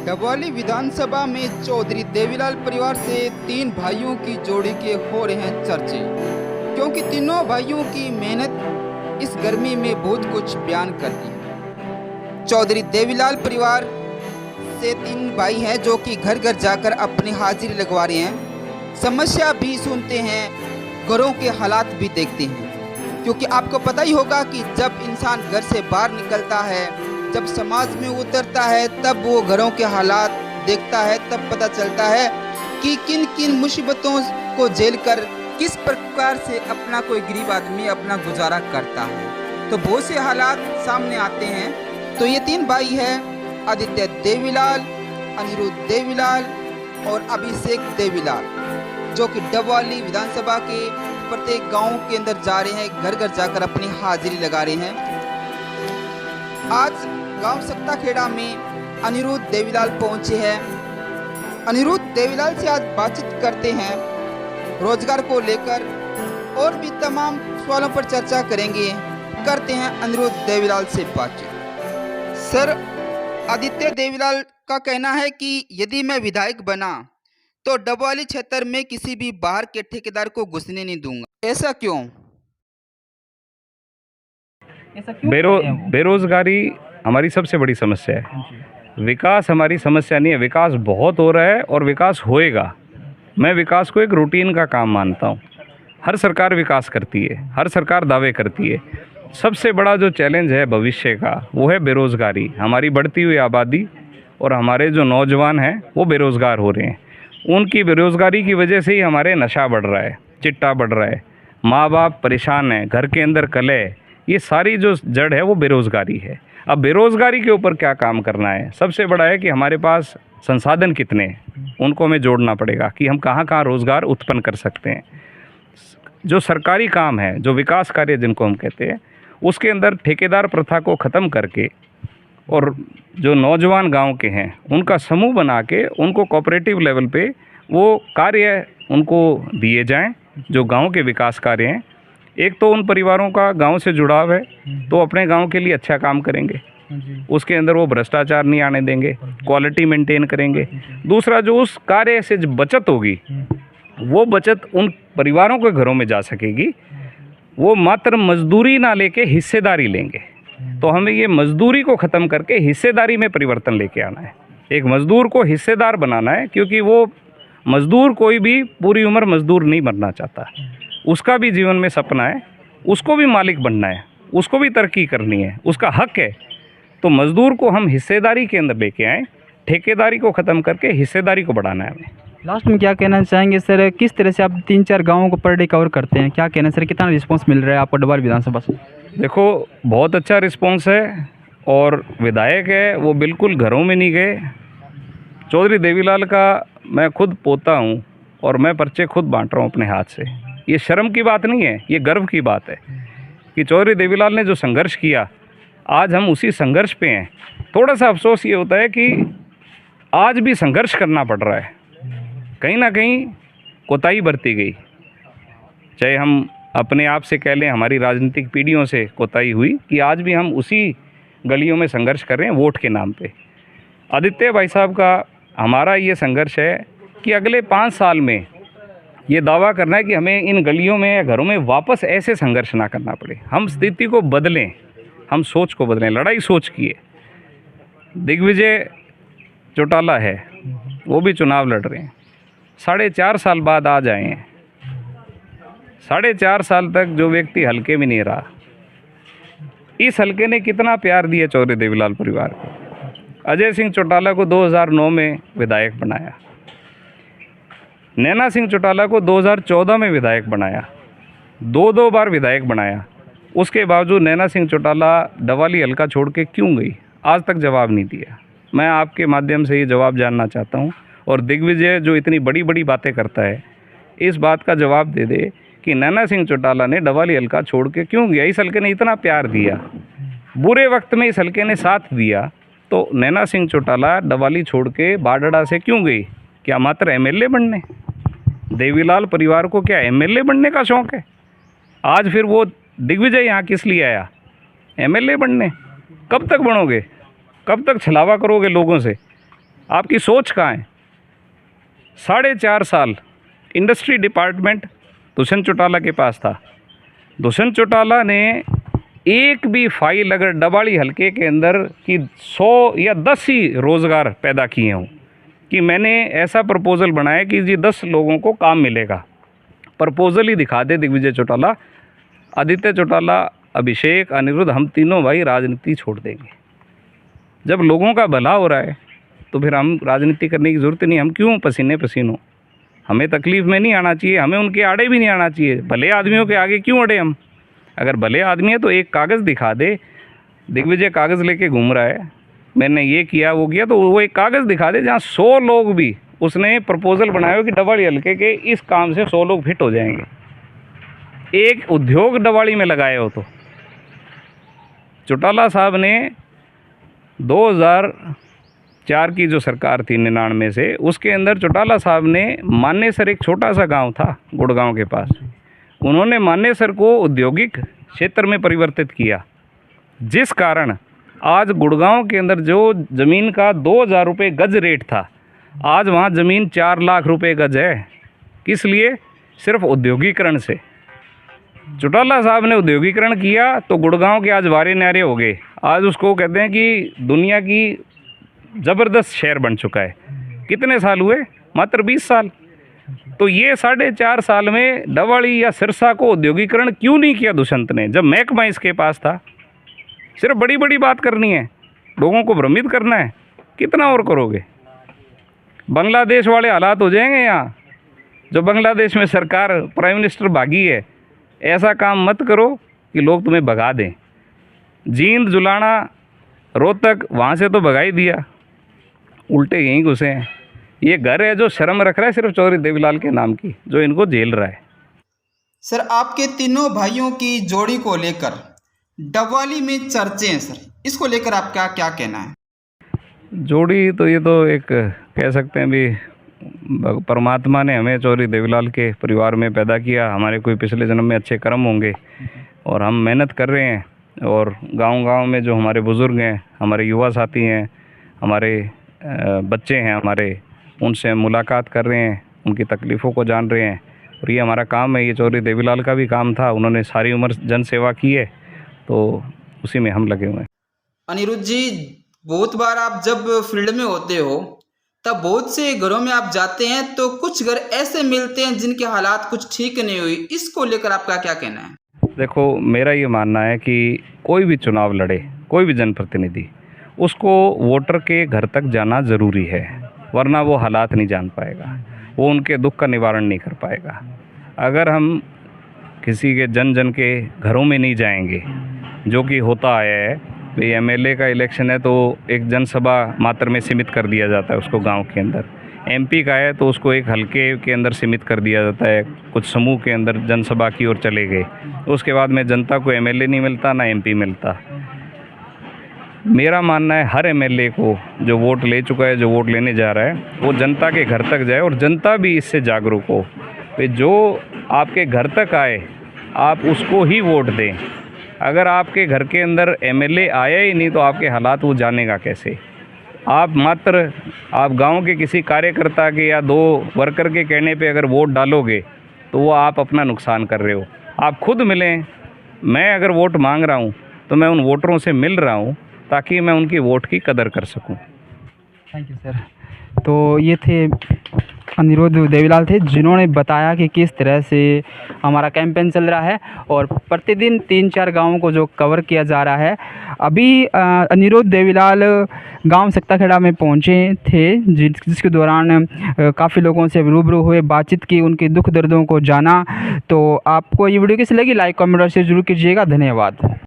डबवाली विधानसभा में चौधरी देवीलाल परिवार से 3 भाइयों की जोड़ी के हो रहे हैं चर्चे, क्योंकि तीनों भाइयों की मेहनत इस गर्मी में बहुत कुछ बयान करती है। चौधरी देवीलाल परिवार से 3 भाई हैं जो कि घर घर जाकर अपनी हाजिरी लगवा रहे हैं, समस्या भी सुनते हैं, घरों के हालात भी देखते हैं। क्योंकि आपको पता ही होगा कि जब इंसान घर से बाहर निकलता है, जब समाज में उतरता है, तब वो घरों के हालात देखता है, तब पता चलता है कि किन किन मुसीबतों को झेल कर किस प्रकार से अपना कोई गरीब आदमी अपना गुजारा करता है। तो बहुत से हालात सामने आते हैं। तो ये 3 भाई हैं, आदित्य देवीलाल, अनिरुद्ध देवीलाल और अभिषेक देवीलाल, जो कि डबवाली विधानसभा के प्रत्येक गांव के अंदर जा रहे हैं, घर घर जाकर अपनी हाजिरी लगा रहे हैं। आज गांव सक्ताखेड़ा में अनिरुद्ध देवीलाल पहुंचे हैं। अनिरुद्ध देवीलाल से आज बातचीत करते हैं, रोजगार को लेकर और भी तमाम सवालों पर चर्चा करेंगे। करते हैं अनिरुद्ध देवीलाल से बातचीत। सर, आदित्य देवीलाल का कहना है कि यदि मैं विधायक बना तो डबवाली क्षेत्र में किसी भी बाहर के ठेकेदार को घुसने नहीं दूंगा। ऐसा क्यों? बेरोजगारी हमारी सबसे बड़ी समस्या है। विकास हमारी समस्या नहीं है। विकास बहुत हो रहा है और विकास होएगा। मैं विकास को एक रूटीन का काम मानता हूँ। हर सरकार विकास करती है, हर सरकार दावे करती है। सबसे बड़ा जो चैलेंज है भविष्य का, वो है बेरोज़गारी। हमारी बढ़ती हुई आबादी और हमारे जो नौजवान हैं वो बेरोज़गार हो रहे हैं। उनकी बेरोज़गारी की वजह से ही हमारे नशा बढ़ रहा है, चिट्टा बढ़ रहा है, माँ बाप परेशान हैं, घर के अंदर कलह। ये सारी जो जड़ है वो बेरोज़गारी है। अब बेरोज़गारी के ऊपर क्या काम करना है? सबसे बड़ा है कि हमारे पास संसाधन कितने हैं, उनको हमें जोड़ना पड़ेगा कि हम कहाँ कहाँ रोज़गार उत्पन्न कर सकते हैं। जो सरकारी काम है, जो विकास कार्य जिनको हम कहते हैं, उसके अंदर ठेकेदार प्रथा को ख़त्म करके और जो नौजवान गांव के हैं उनका समूह बना के उनको कोऑपरेटिव लेवल पे वो कार्य उनको दिए जाएं, जो गांव के विकास कार्य हैं। एक तो उन परिवारों का गांव से जुड़ाव है, तो अपने गांव के लिए अच्छा काम करेंगे, उसके अंदर वो भ्रष्टाचार नहीं आने देंगे, क्वालिटी मेंटेन करेंगे। दूसरा, जो उस कार्य से जो बचत होगी, वो बचत उन परिवारों के घरों में जा सकेगी। वो मात्र मजदूरी ना लेके हिस्सेदारी लेंगे। तो हमें ये मजदूरी को ख़त्म करके हिस्सेदारी में परिवर्तन लेके आना है। एक मज़दूर को हिस्सेदार बनाना है, क्योंकि वो मज़दूर कोई भी पूरी उम्र मज़दूर नहीं बनना चाहता। उसका भी जीवन में सपना है, उसको भी मालिक बनना है, उसको भी तरक्की करनी है, उसका हक है। तो मज़दूर को हम हिस्सेदारी के अंदर लेके आएँ, ठेकेदारी को ख़त्म करके हिस्सेदारी को बढ़ाना है हमें। लास्ट में क्या कहना चाहेंगे सर? किस तरह से आप 3-4 गाँवों को पर डे कवर करते हैं? क्या कहना सर, कितना रिस्पांस मिल रहा है आपको डबवाली विधानसभा से? देखो, बहुत अच्छा रिस्पांस है और विधायक है वो बिल्कुल घरों में नहीं गए। चौधरी देवीलाल का मैं खुद पोता हूँ और मैं पर्चे खुद बांट रहा हूँ अपने हाथ से। ये शर्म की बात नहीं है, ये गर्व की बात है कि चौधरी देवीलाल ने जो संघर्ष किया, आज हम उसी संघर्ष पे हैं। थोड़ा सा अफसोस ये होता है कि आज भी संघर्ष करना पड़ रहा है। कहीं ना कहीं कोताही बरती गई, चाहे हम अपने आप से कह लें, हमारी राजनीतिक पीढ़ियों से कोताही हुई कि आज भी हम उसी गलियों में संघर्ष कर रहे हैं वोट के नाम पे। आदित्य भाई साहब का हमारा ये संघर्ष है कि अगले 5 साल में ये दावा करना है कि हमें इन गलियों में या घरों में वापस ऐसे संघर्ष ना करना पड़े। हम स्थिति को बदलें, हम सोच को बदलें। लड़ाई सोच की है। दिग्विजय चौटाला है, वो भी चुनाव लड़ रहे हैं। 4.5 साल बाद आ जाए हैं। 4.5 साल तक जो व्यक्ति हल्के में नहीं रहा, इस हल्के ने कितना प्यार दिया चौधरी देवीलाल परिवार को। अजय सिंह चौटाला को 2009 में विधायक बनाया, नैना सिंह चौटाला को 2014 में विधायक बनाया, 2 बार विधायक बनाया। उसके बावजूद नैना सिंह चौटाला डबवाली हल्का छोड़ के क्यों गई, आज तक जवाब नहीं दिया। मैं आपके माध्यम से ये जवाब जानना चाहता हूँ। और दिग्विजय जो इतनी बड़ी बड़ी बातें करता है, इस बात का जवाब दे दे कि नैना सिंह चौटाला ने डबवाली हल्का छोड़ के क्यों गया। इस हल्के ने इतना प्यार दिया, बुरे वक्त में इस हल्के ने साथ दिया, तो नैना सिंह चौटाला डबवाली छोड़ के बाडड़ा से क्यों गई? क्या मात्र एमएलए बनने? देवीलाल परिवार को क्या एमएलए बनने का शौक़ है? आज फिर वो दिग्विजय यहाँ किस लिए आया? एमएलए बनने। कब तक बनोगे? कब तक छलावा करोगे लोगों से? आपकी सोच कहाँ है? 4.5 साल इंडस्ट्री डिपार्टमेंट दुष्यंत चौटाला के पास था। दुष्यंत चौटाला ने एक भी फाइल अगर डबाड़ी हलके के अंदर कि 100 या 10 ही रोज़गार पैदा किए हों कि मैंने ऐसा प्रपोज़ल बनाया कि जी 10 लोगों को काम मिलेगा, प्रपोज़ल ही दिखा दे दिग्विजय चौटाला, आदित्य चौटाला, अभिषेक, अनिरुद्ध, हम तीनों भाई राजनीति छोड़ देंगे। जब लोगों का भला हो रहा है तो फिर हम राजनीति करने की ज़रूरत नहीं। हम क्यों पसीने पसीनों? हमें तकलीफ़ में नहीं आना चाहिए, हमें उनके आड़े भी नहीं आना चाहिए। भले आदमियों के आगे क्यों अड़े हम? अगर भले आदमी है तो एक कागज़ दिखा दे। दिग्विजय कागज़ लेके घूम रहा है, मैंने ये किया वो किया, तो वो एक कागज़ दिखा दे जहाँ 100 लोग भी उसने प्रपोज़ल बनाया हो कि डबाड़ी हलके के इस काम से 100 लोग फिट हो जाएंगे। एक उद्योग डबाड़ी में लगाए हो तो चौटाला साहब ने 2004 की जो सरकार थी 99 से, उसके अंदर चौटाला साहब ने मानेसर, एक छोटा सा गांव था गुड़गांव के पास, उन्होंने मानेसर को औद्योगिक क्षेत्र में परिवर्तित किया, जिस कारण आज गुड़गांव के अंदर जो ज़मीन का 2000 रुपये गज रेट था, आज वहाँ ज़मीन 4 लाख रुपए गज है। किस लिए? सिर्फ औद्योगिकरण से। चौटाला साहब ने औद्योगिकरण किया तो गुड़गांव के आज वारे न्यारे हो गए। आज उसको कहते हैं कि दुनिया की ज़बरदस्त शहर बन चुका है। कितने साल हुए? मात्र 20 साल। तो ये 4.5 साल में डबाड़ी या सिरसा को औद्योगिकरण क्यों नहीं किया दुष्यंत ने, जब महकमा इसके पास था? सिर्फ बड़ी बड़ी बात करनी है, लोगों को भ्रमित करना है, कितना और करोगे? बांग्लादेश वाले हालात हो जाएंगे यहाँ। जो बांग्लादेश में सरकार, प्राइम मिनिस्टर भागी है, ऐसा काम मत करो कि लोग तुम्हें भगा दें। जींद, जुलाना, रोहतक, वहाँ से तो भगा ही दिया, उल्टे यहीं घुसे हैं। ये घर है जो शर्म रख रहा है सिर्फ चौधरी देवीलाल के नाम की, जो इनको झेल रहा है। सर, आपके तीनों भाइयों की जोड़ी को लेकर डबवाली में चर्चे हैं सर, इसको लेकर आपका क्या कहना है? जोड़ी तो ये तो एक कह सकते हैं भी परमात्मा ने हमें चौधरी देवीलाल के परिवार में पैदा किया। हमारे कोई पिछले जन्म में अच्छे कर्म होंगे और हम मेहनत कर रहे हैं, और गांव-गांव में जो हमारे बुज़ुर्ग हैं, हमारे युवा साथी हैं, हमारे बच्चे हैं हमारे, उनसे हम मुलाकात कर रहे हैं, उनकी तकलीफ़ों को जान रहे हैं। और ये हमारा काम है, ये चौधरी देवीलाल का भी काम था। उन्होंने सारी उम्र जन सेवा की है, तो उसी में हम लगे हुए हैं। अनिरुद्ध जी, बहुत बार आप जब फील्ड में होते हो तब बहुत से घरों में आप जाते हैं तो कुछ घर ऐसे मिलते हैं जिनके हालात कुछ ठीक नहीं हुई, इसको लेकर आपका क्या कहना है? देखो, मेरा ये मानना है कि कोई भी चुनाव लड़े, कोई भी जनप्रतिनिधि, उसको वोटर के घर तक जाना ज़रूरी है, वरना वो हालात नहीं जान पाएगा, वो उनके दुख का निवारण नहीं कर पाएगा। अगर हम किसी के जन जन के घरों में नहीं जाएंगे, जो कि होता आया है, भाई एमएलए का इलेक्शन है तो एक जनसभा मात्र में सीमित कर दिया जाता है उसको गांव के अंदर। एमपी का है तो उसको एक हलके के अंदर सीमित कर दिया जाता है, कुछ समूह के अंदर जनसभा की ओर चले गए। उसके बाद में जनता को एमएलए नहीं मिलता, ना एमपी मिलता। मेरा मानना है हर एमएलए को जो वोट ले चुका है, जो वोट लेने जा रहा है, वो जनता के घर तक जाए और जनता भी इससे जागरूक हो। तो जो आपके घर तक आए आप उसको ही वोट दें। अगर आपके घर के अंदर एमएलए आया ही नहीं तो आपके हालात वो जानेगा कैसे? आप गांव के किसी कार्यकर्ता के या 2 वर्कर के कहने पे अगर वोट डालोगे तो वो आप अपना नुकसान कर रहे हो। आप खुद मिलें। मैं अगर वोट मांग रहा हूँ तो मैं उन वोटरों से मिल रहा हूँ ताकि मैं उनकी वोट की कदर कर सकूँ। Thank you sir. तो ये थे अनिरुद्ध देवीलाल थे, जिन्होंने बताया कि किस तरह से हमारा कैंपेन चल रहा है और प्रतिदिन 3-4 गांवों को जो कवर किया जा रहा है। अभी अनिरुद्ध देवीलाल गांव सक्ताखेड़ा में पहुंचे थे, जिसके दौरान काफ़ी लोगों से रूबरू हुए, बातचीत की, उनके दुख दर्दों को जाना। तो आपको ये वीडियो कैसी लगी? लाइक, कमेंट और शेयर जरूर कीजिएगा। धन्यवाद।